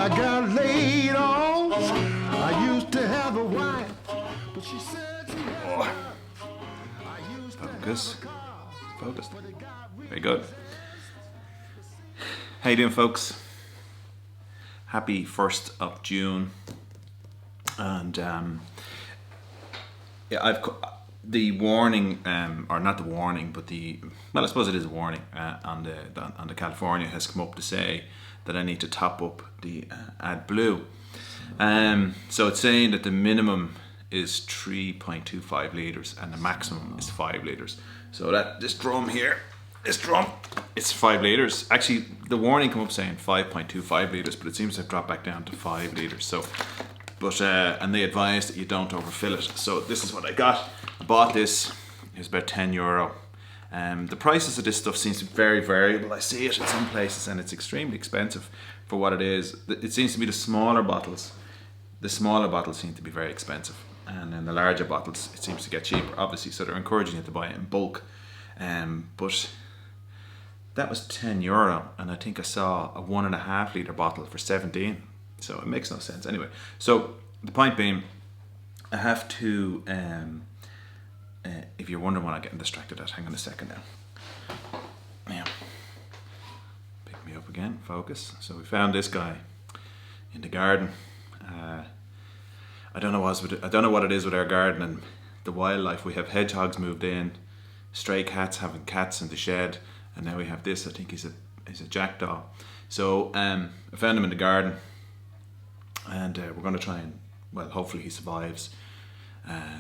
I got laid off. I used to have a wife, but she said she had Focus. Focus. Very good. How you doing, folks? Happy 1st of June. And yeah, I've the warning, or not the warning, but I suppose it is a warning on the California has come up to say that I need to top up the AdBlue. So it's saying that the minimum is 3.25 litres and the maximum is 5 litres. So this drum, it's 5 litres. Actually, the warning came up saying 5.25 litres, but it seems to have dropped back down to 5 litres. So, and they advise that you don't overfill it. So this is what I got. I bought this. It was about €10. The prices of this stuff seems to be very variable. I see it in some places and it's extremely expensive for what it is. It seems to be the smaller bottles. The smaller bottles seem to be very expensive, and then the larger bottles it seems to get cheaper, obviously. So they're encouraging you to buy it in bulk. But that was €10, and I think I saw a 1.5 litre bottle for 17. So it makes no sense anyway. So the point being, I have to. If you're wondering what I'm getting distracted at, hang on a second now. Yeah. Pick me up again. Focus. So we found this guy in the garden. I don't know what it is with our garden and the wildlife. We have hedgehogs moved in, stray cats having cats in the shed, and now we have this. I think he's a jackdaw. So I found him in the garden, and we're going to try and, well, hopefully he survives.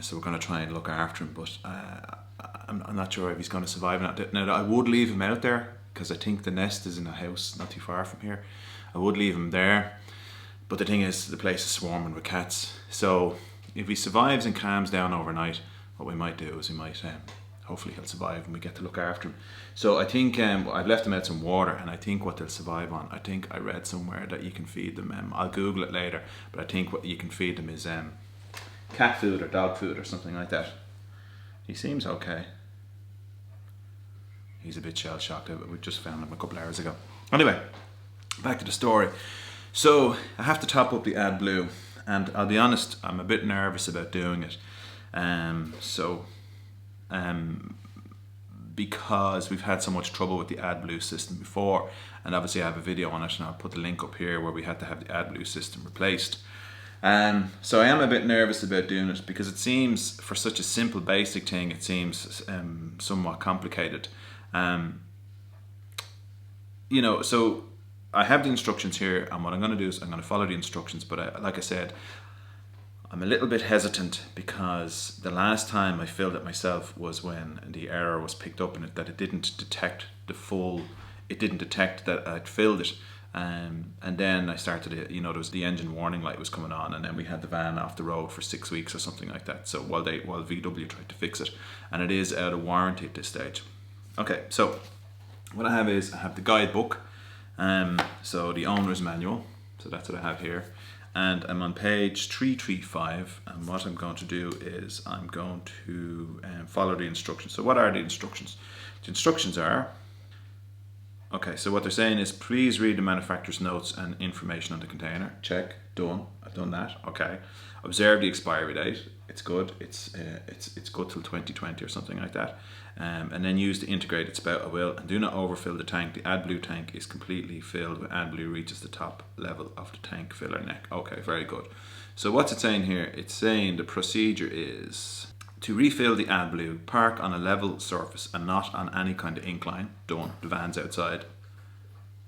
So we're going to try and look after him, but I'm not sure if he's going to survive or not. Now, I would leave him out there because I think the nest is in a house not too far from here. I would leave him there, but the thing is, the place is swarming with cats. So if he survives and calms down overnight, what we might do is hopefully he'll survive and we get to look after him. So I think I've left him out some water, and I think what they'll survive on, I think I read somewhere that you can feed them, I'll Google it later, but I think what you can feed them is cat food or dog food or something like that. He seems okay. He's a bit shell-shocked. We just found him a couple hours ago. Anyway, back to the story. So I have to top up the AdBlue, and I'll be honest, I'm a bit nervous about doing it. Because we've had so much trouble with the AdBlue system before, and obviously I have a video on it, and I'll put the link up here where we had to have the AdBlue system replaced. So I am a bit nervous about doing it because it seems, for such a simple basic thing, it seems somewhat complicated. So I have the instructions here, and what I'm going to do is I'm going to follow the instructions, but like I said, I'm a little bit hesitant because the last time I filled it myself was when the error was picked up in it, that it didn't detect that I'd filled it. And then I started it, there was the engine warning light was coming on, and then we had the van off the road for 6 weeks or something like that. So while VW tried to fix it, and it is out of warranty at this stage. Okay, so what I have the guidebook, so the owner's manual, so that's what I have here, and I'm on page 335, and what I'm going to do is I'm going to follow the instructions. So what are the instructions? The instructions are, okay, so what they're saying is, please read the manufacturer's notes and information on the container. Check, done. I've done that. Okay. Observe the expiry date. It's good. It's good till 2020 or something like that. And then use the integrated spout at will, and do not overfill the tank. The AdBlue tank is completely filled when AdBlue reaches the top level of the tank filler neck. Okay, very good. So what's it saying here? It's saying the procedure is to refill the AdBlue, park on a level surface and not on any kind of incline. Done. The van's outside.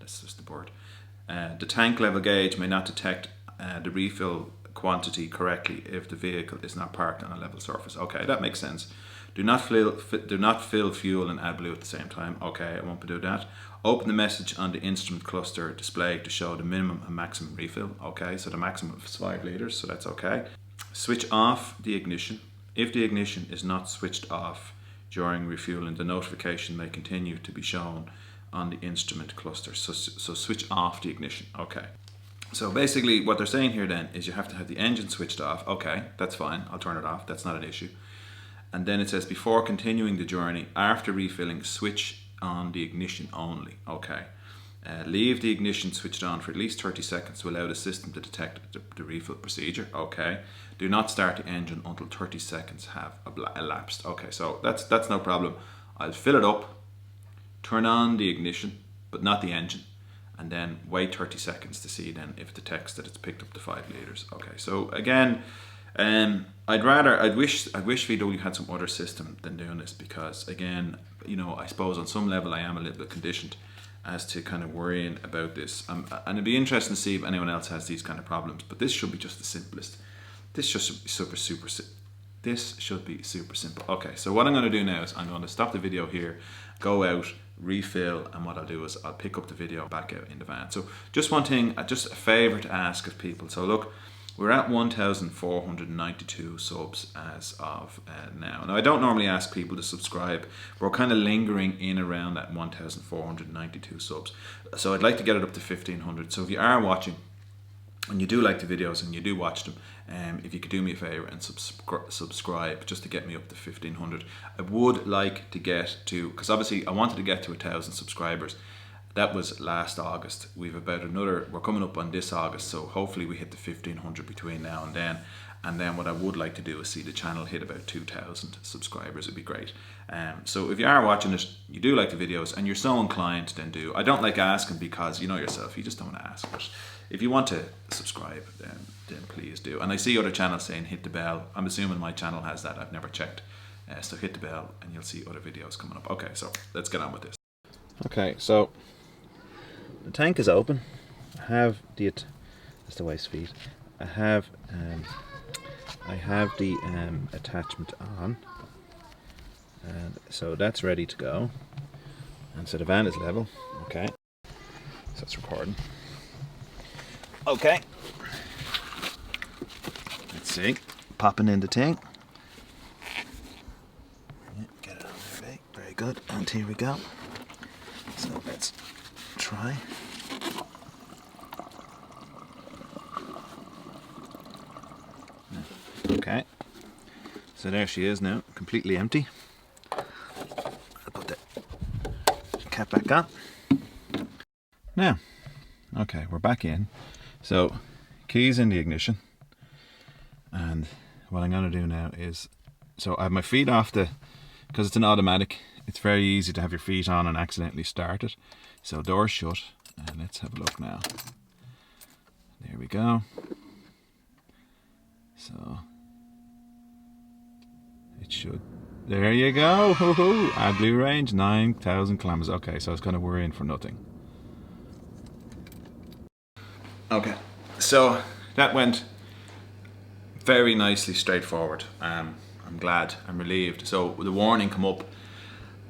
That's just the board. The tank level gauge may not detect the refill quantity correctly if the vehicle is not parked on a level surface. Okay, that makes sense. Do not fill fuel and AdBlue at the same time. Okay, I won't be doing that. Open the message on the instrument cluster display to show the minimum and maximum refill. Okay, so the maximum is 5 litres, so that's okay. Switch off the ignition. If the ignition is not switched off during refueling, the notification may continue to be shown on the instrument cluster. So switch off the ignition. Okay. So basically what they're saying here then is you have to have the engine switched off. Okay, that's fine. I'll turn it off. That's not an issue. And then it says, before continuing the journey, after refilling, switch on the ignition only. Okay. Leave the ignition switched on for at least 30 seconds to allow the system to detect the refill procedure. Okay. Do not start the engine until 30 seconds have elapsed. Okay, so that's no problem. I'll fill it up, turn on the ignition, but not the engine, and then wait 30 seconds to see then if it detects that it's picked up to 5 litres. Okay, so again, I wish VW had some other system than doing this, because again, you know, I suppose on some level I am a little bit conditioned as to kind of worrying about this. And it'd be interesting to see if anyone else has these kind of problems, but this should be just the simplest. This should be super simple. Okay, so what I'm going to do now is I'm going to stop the video here, go out, refill, and what I'll do is I'll pick up the video back out in the van. So just one thing, just a favour to ask of people. So look, we're at 1,492 subs as of now. Now, I don't normally ask people to subscribe. We're kind of lingering in around that 1,492 subs. So I'd like to get it up to 1,500. So if you are watching and you do like the videos and you do watch them, if you could do me a favour and subscribe just to get me up to 1,500. I would like to get to, because obviously I wanted to get to 1,000 subscribers. That was last August. We've about another, we're coming up on this August, so hopefully we hit the 1,500 between now and then. And then what I would like to do is see the channel hit about 2,000 subscribers. It'd be great. So if you are watching it, you do like the videos, and you're so inclined, then do. I don't like asking, because you know yourself, you just don't want to ask. But if you want to subscribe, then please do. And I see other channels saying hit the bell. I'm assuming my channel has that. I've never checked. So hit the bell and you'll see other videos coming up. Okay, so let's get on with this. Okay, so the tank is open. I have that's the waste feed. I have the attachment on, and so that's ready to go. And so the van is level. Okay, so it's recording. Okay, let's see. Popping in the tank. Yeah, get it on there, right? Very good. And here we go. So let's try. Okay, so there she is now, completely empty. I'll put the cap back on. Now, okay, we're back in. So, keys in the ignition. And what I'm going to do now is, so I have my feet off because it's an automatic, it's very easy to have your feet on and accidentally start it. So door shut, and let's have a look now. There we go. So it should, there you go. AdBlue range 9,000 kilometers. Okay, so I was kind of worrying for nothing. Okay, so that went very nicely straightforward. I'm glad, I'm relieved. So the warning come up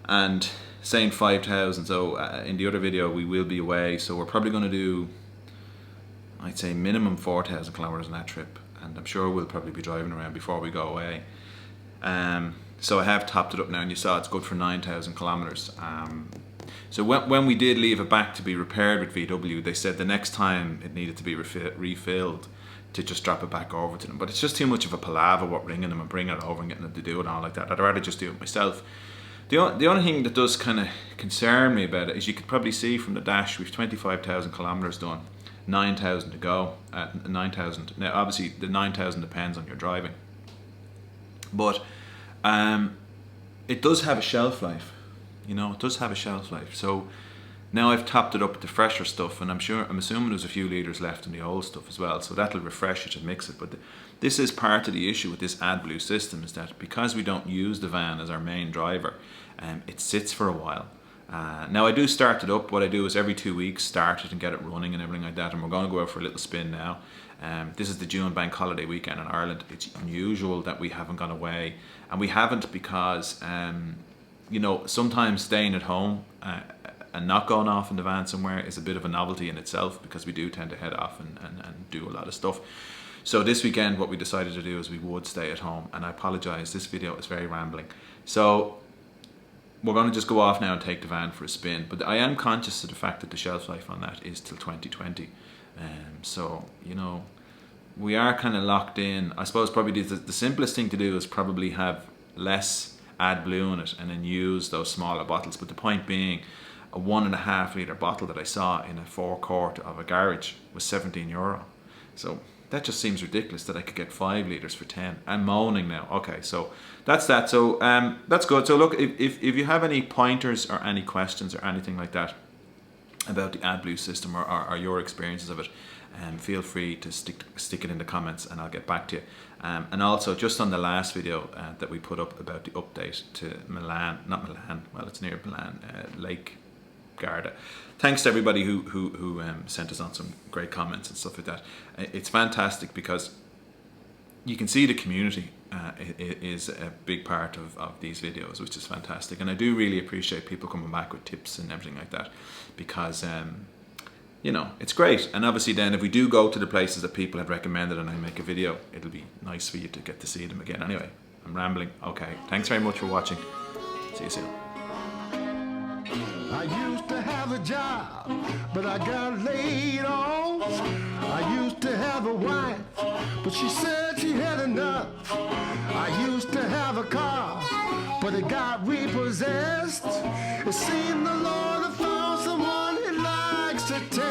and saying 5,000. So in the other video we will be away, so we're probably going to do, I'd say minimum 4,000 kilometers on that trip, and I'm sure we'll probably be driving around before we go away. So I have topped it up now, and you saw it's good for 9,000 kilometers. So when we did leave it back to be repaired with VW, they said the next time it needed to be refilled to just drop it back over to them. But it's just too much of a palaver what ringing them and bringing it over and getting them to do it all like that. I'd rather just do it myself. The only thing that does kind of concern me about it is you could probably see from the dash we've 25,000 kilometers done, 9,000 to go. 9,000. Now obviously the 9,000 depends on your driving, but it does have a shelf life. You know, it does have a shelf life. So now I've topped it up with the fresher stuff, and I'm assuming there's a few litres left in the old stuff as well, so that'll refresh it and mix it. But this is part of the issue with this AdBlue system, is that because we don't use the van as our main driver, it sits for a while. Now I do start it up. What I do is every 2 weeks start it and get it running and everything like that, and we're going to go out for a little spin now. This is the June bank holiday weekend in Ireland. It's unusual that we haven't gone away, and we haven't because you know, sometimes staying at home and not going off in the van somewhere is a bit of a novelty in itself, because we do tend to head off and do a lot of stuff. So this weekend what we decided to do is we would stay at home, and I apologise, this video is very rambling. So we're going to just go off now and take the van for a spin, but I am conscious of the fact that the shelf life on that is till 2020. So, you know, we are kind of locked in. I suppose probably the simplest thing to do is probably have less AdBlue in it and then use those smaller bottles. But the point being, a 1.5 litre bottle that I saw in a forecourt of a garage was €17. So that just seems ridiculous that I could get 5 litres for 10. I'm moaning now. Okay, so that's that. So that's good. So look, if you have any pointers or any questions or anything like that about the AdBlue system or your experiences of it, feel free to stick it in the comments and I'll get back to you. And also, just on the last video that we put up about the update to it's near Milan, Lake Garda. Thanks to everybody who sent us on some great comments and stuff like that. It's fantastic because you can see the community is a big part of these videos, which is fantastic. And I do really appreciate people coming back with tips and everything like that, because you know, it's great. And obviously then if we do go to the places that people have recommended and I make a video, it'll be nice for you to get to see them again. Anyway, I'm rambling. Okay, thanks very much for watching. See you soon. I used to have a job, but I got laid off. I used to have a wife, but she said she had enough. I used to have a car, but it got repossessed. It seemed the Lord had found someone he likes to take.